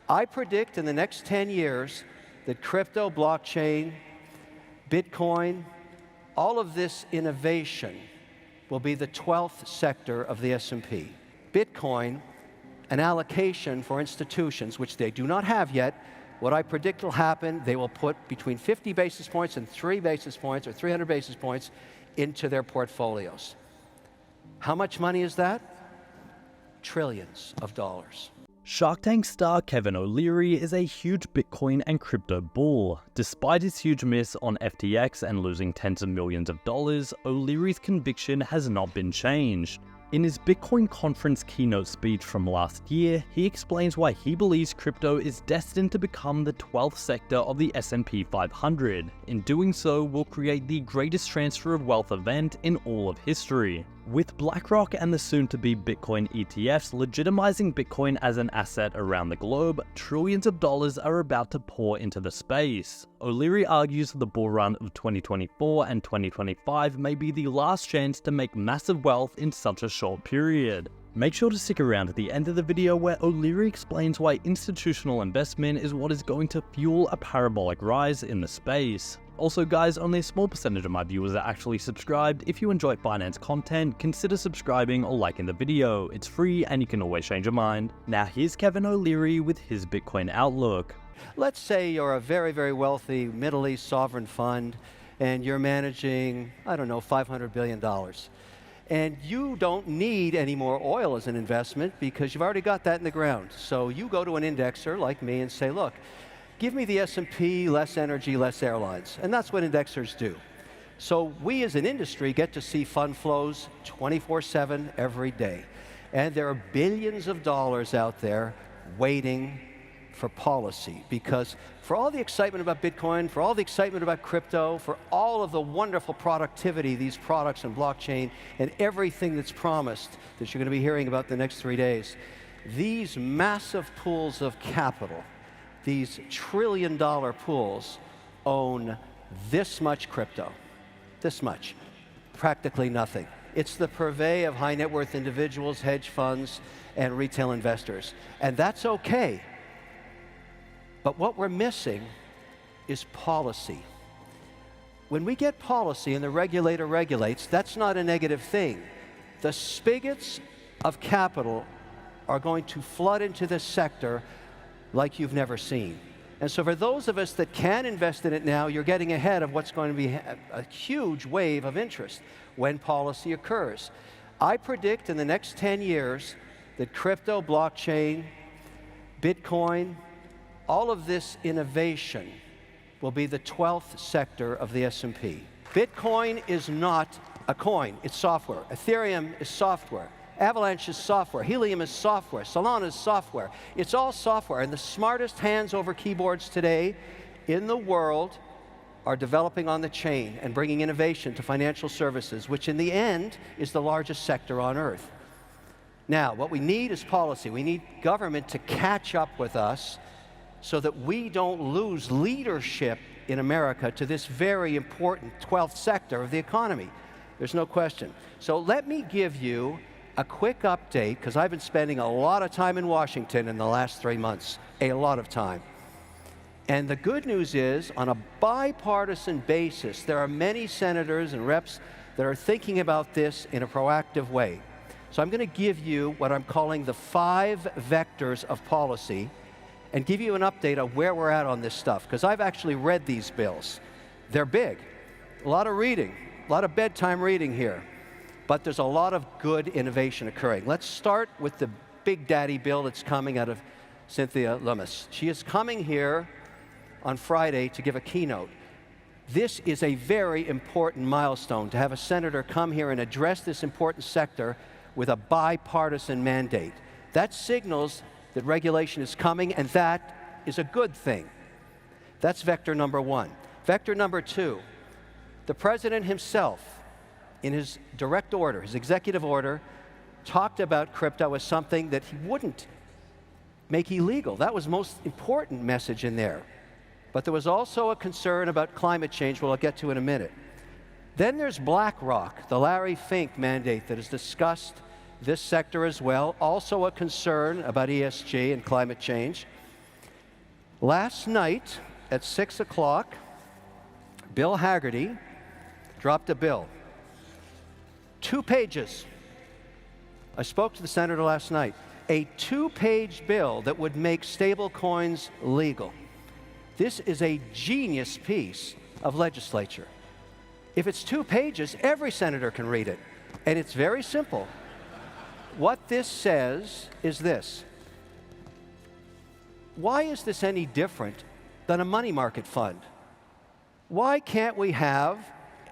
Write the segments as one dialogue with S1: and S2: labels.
S1: I predict in the next 10 years that crypto, blockchain, Bitcoin, all of this innovation will be the 12th sector of the S&P. Bitcoin, an allocation for institutions, which they do not have yet. What I predict will happen, they will put between 50 basis points and 3 basis points or 300 basis points into their portfolios. How much money is that? Trillions of dollars.
S2: Shark Tank star Kevin O'Leary is a huge Bitcoin and crypto bull. Despite his huge miss on FTX and losing tens of millions of dollars, O'Leary's conviction has not been changed. In his Bitcoin conference keynote speech from last year, he explains why he believes crypto is destined to become the 12th sector of the S&P 500. In doing so, will create the greatest transfer of wealth event in all of history. With BlackRock and the soon-to-be Bitcoin ETFs legitimizing Bitcoin as an asset around the globe, trillions of dollars are about to pour into the space. O'Leary argues the bull run of 2024 and 2025 may be the last chance to make massive wealth in such a short period. Make sure to stick around at the end of the video where O'Leary explains why institutional investment is what is going to fuel a parabolic rise in the space. Also guys, only a small percentage of my viewers are actually subscribed. If you enjoy finance content, consider subscribing or liking the video. It's free and you can always change your mind. Now here's Kevin O'Leary with his Bitcoin outlook.
S1: Let's say you're a very, very wealthy Middle East sovereign fund and you're managing, I don't know, $500 billion. And you don't need any more oil as an investment because you've already got that in the ground. So you go to an indexer like me and say, look, give me the S&P, less energy, less airlines. And that's what indexers do. So we as an industry get to see fund flows 24/7 every day. And there are billions of dollars out there waiting for policy, because for all the excitement about Bitcoin, for all the excitement about crypto, for all of the wonderful productivity, these products and blockchain, and everything that's promised that you're going to be hearing about the next 3 days, these massive pools of capital, these trillion-dollar pools, own this much crypto, this much, practically nothing. It's the purvey of high net worth individuals, hedge funds, and retail investors. And that's okay. But what we're missing is policy. When we get policy and the regulator regulates, that's not a negative thing. The spigots of capital are going to flood into this sector like you've never seen. And so for those of us that can invest in it now, you're getting ahead of what's going to be a huge wave of interest when policy occurs. I predict in the next 10 years that crypto, blockchain, Bitcoin, all of this innovation will be the 12th sector of the S&P. Bitcoin is not a coin, it's software. Ethereum is software. Avalanche is software. Helium is software. Solana is software. It's all software. And the smartest hands over keyboards today in the world are developing on the chain and bringing innovation to financial services, which in the end is the largest sector on earth. Now, what we need is policy. We need government to catch up with us so that we don't lose leadership in America to this very important 12th sector of the economy. There's no question. So let me give you a quick update, because I've been spending a lot of time in Washington in the last 3 months, a lot of time. And the good news is, on a bipartisan basis, there are many senators and reps that are thinking about this in a proactive way. So I'm going to give you what I'm calling the 5 vectors of policy and give you an update on where we're at on this stuff, because I've actually read these bills. They're big, a lot of reading, a lot of bedtime reading here. But there's a lot of good innovation occurring. Let's start with the big daddy bill that's coming out of Cynthia Lummis. She is coming here on Friday to give a keynote. This is a very important milestone, to have a senator come here and address this important sector with a bipartisan mandate. That signals that regulation is coming, and that is a good thing. That's vector number 1. Vector number 2, the president himself, in his direct order, his executive order, talked about crypto as something that he wouldn't make illegal. That was the most important message in there. But there was also a concern about climate change, which I'll get to in a minute. Then there's BlackRock, the Larry Fink mandate that has discussed this sector as well, also a concern about ESG and climate change. Last night at 6 o'clock, Bill Hagerty dropped a bill. 2 pages. I spoke to the senator last night. A 2-page bill that would make stable coins legal. This is a genius piece of legislature. If it's 2 pages, every senator can read it. And it's very simple. What this says is this. Why is this any different than a money market fund? Why can't we have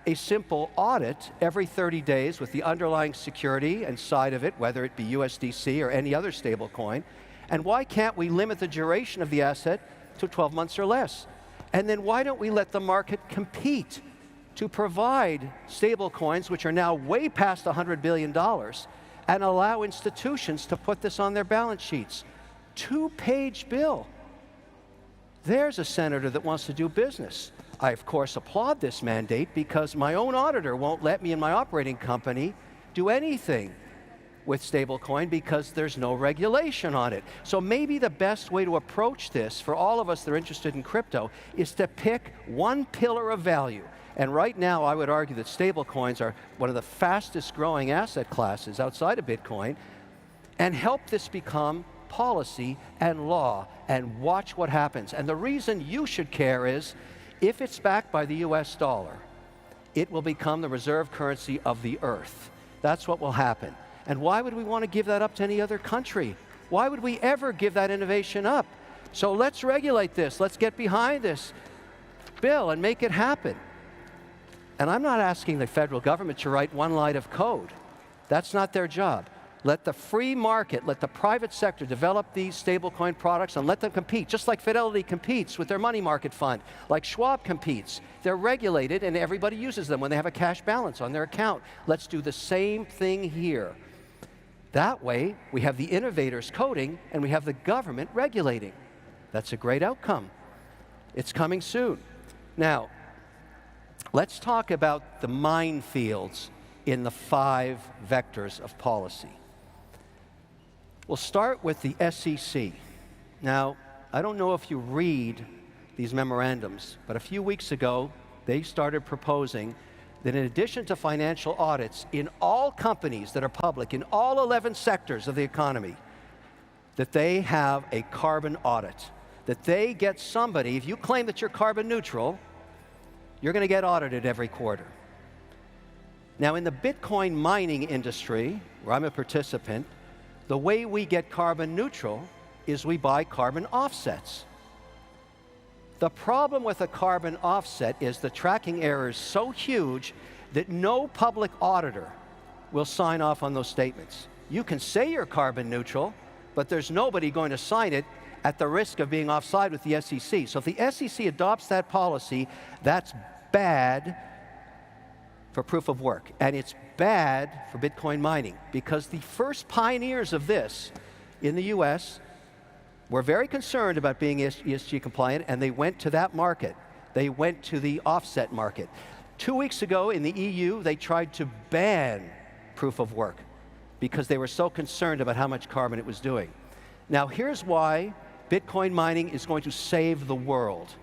S1: a simple audit every 30 days with the underlying security inside of it, whether it be USDC or any other stable coin? And why can't we limit the duration of the asset to 12 months or less? And then why don't we let the market compete to provide stable coins, which are now way past $100 billion, and allow institutions to put this on their balance sheets? 2-page bill. There's a senator that wants to do business. I, of course, applaud this mandate because my own auditor won't let me and my operating company do anything with stablecoin because there's no regulation on it. So maybe the best way to approach this for all of us that are interested in crypto is to pick one pillar of value. And right now, I would argue that stablecoins are one of the fastest growing asset classes outside of Bitcoin, and help this become policy and law, and watch what happens. And the reason you should care is, if it's backed by the US dollar, it will become the reserve currency of the earth. That's what will happen. And why would we want to give that up to any other country? Why would we ever give that innovation up? So let's regulate this. Let's get behind this bill and make it happen. And I'm not asking the federal government to write one line of code. That's not their job. Let the free market, let the private sector develop these stablecoin products and let them compete, just like Fidelity competes with their money market fund, like Schwab competes. They're regulated and everybody uses them when they have a cash balance on their account. Let's do the same thing here. That way, we have the innovators coding and we have the government regulating. That's a great outcome. It's coming soon. Now, let's talk about the minefields in the 5 vectors of policy. We'll start with the SEC. Now, I don't know if you read these memorandums, but a few weeks ago, they started proposing that in addition to financial audits in all companies that are public, in all 11 sectors of the economy, that they have a carbon audit. That they get somebody, if you claim that you're carbon neutral, you're going to get audited every quarter. Now, in the Bitcoin mining industry, where I'm a participant, the way we get carbon neutral is we buy carbon offsets. The problem with a carbon offset is the tracking error is so huge that no public auditor will sign off on those statements. You can say you're carbon neutral, but there's nobody going to sign it at the risk of being offside with the SEC. So if the SEC adopts that policy, that's bad for proof of work. And it's bad for Bitcoin mining because the first pioneers of this in the US were very concerned about being ESG compliant, and they went to that market. They went to the offset market. 2 weeks ago in the EU, they tried to ban proof of work because they were so concerned about how much carbon it was doing. Now, here's why Bitcoin mining is going to save the world.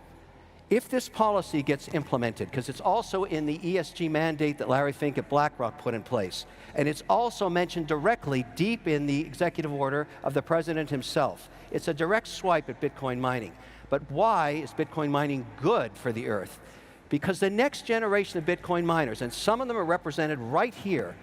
S1: If this policy gets implemented, because it's also in the ESG mandate that Larry Fink at BlackRock put in place, and it's also mentioned directly deep in the executive order of the president himself. It's a direct swipe at Bitcoin mining. But why is Bitcoin mining good for the earth? Because the next generation of Bitcoin miners, and some of them are represented right here,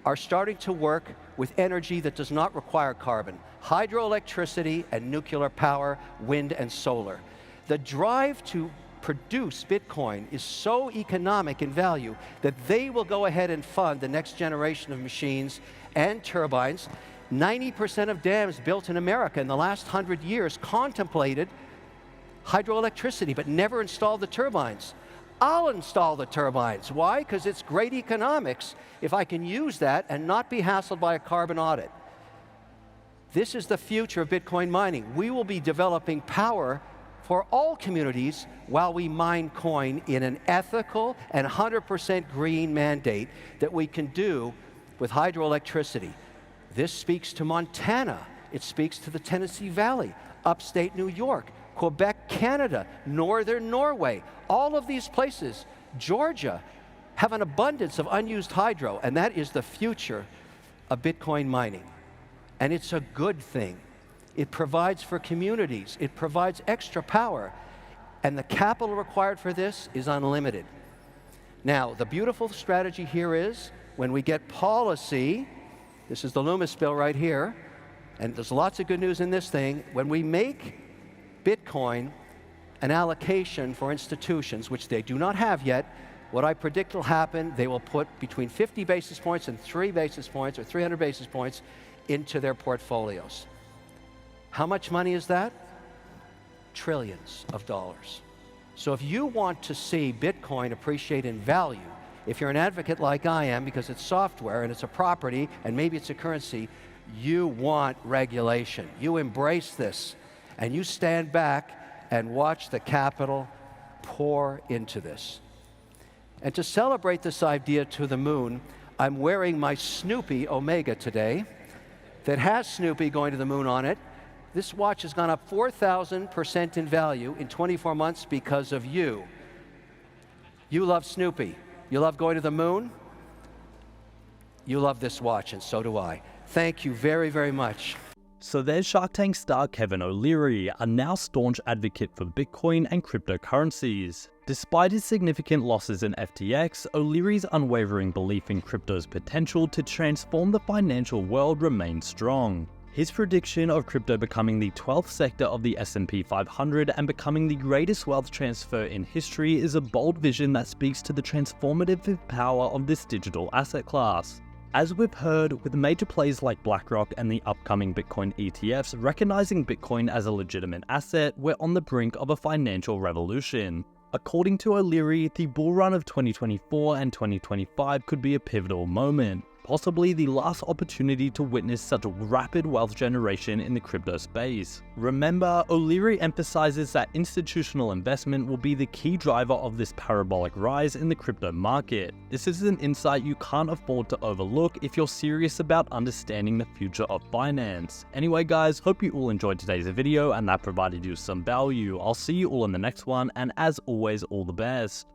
S1: are starting to work with energy that does not require carbon. Hydroelectricity and nuclear power, wind and solar. The drive to produce Bitcoin is so economic in value that they will go ahead and fund the next generation of machines and turbines. 90% of dams built in America in the last 100 years contemplated hydroelectricity, but never installed the turbines. I'll install the turbines. Why? Because it's great economics if I can use that and not be hassled by a carbon audit. This is the future of Bitcoin mining. We will be developing power for all communities while we mine coin in an ethical and 100% green mandate that we can do with hydroelectricity. This speaks to Montana. It speaks to the Tennessee Valley, upstate New York, Quebec, Canada, northern Norway, all of these places, Georgia, have an abundance of unused hydro, and that is the future of Bitcoin mining. And it's a good thing. It provides for communities, it provides extra power, and the capital required for this is unlimited. Now, the beautiful strategy here is, when we get policy, this is the Loomis bill right here, and there's lots of good news in this thing, when we make Bitcoin an allocation for institutions, which they do not have yet, what I predict will happen, they will put between 50 basis points and 3 basis points or 300 basis points into their portfolios. How much money is that? Trillions of dollars. So if you want to see Bitcoin appreciate in value, if you're an advocate like I am, because it's software and it's a property and maybe it's a currency, you want regulation. You embrace this and you stand back and watch the capital pour into this. And to celebrate this idea to the moon, I'm wearing my Snoopy Omega today that has Snoopy going to the moon on it. This watch has gone up 4,000% in value in 24 months because of you. You love Snoopy. You love going to the moon. You love this watch, and so do I. Thank you very, very much.
S2: So there's Shark Tank star Kevin O'Leary, a now staunch advocate for Bitcoin and cryptocurrencies. Despite his significant losses in FTX, O'Leary's unwavering belief in crypto's potential to transform the financial world remains strong. His prediction of crypto becoming the 12th sector of the S&P 500 and becoming the greatest wealth transfer in history is a bold vision that speaks to the transformative power of this digital asset class. As we've heard, with major players like BlackRock and the upcoming Bitcoin ETFs recognizing Bitcoin as a legitimate asset, we're on the brink of a financial revolution. According to O'Leary, the bull run of 2024 and 2025 could be a pivotal moment, possibly the last opportunity to witness such rapid wealth generation in the crypto space. Remember, O'Leary emphasizes that institutional investment will be the key driver of this parabolic rise in the crypto market. This is an insight you can't afford to overlook if you're serious about understanding the future of finance. Anyway guys, hope you all enjoyed today's video and that provided you some value. I'll see you all in the next one, and as always, all the best.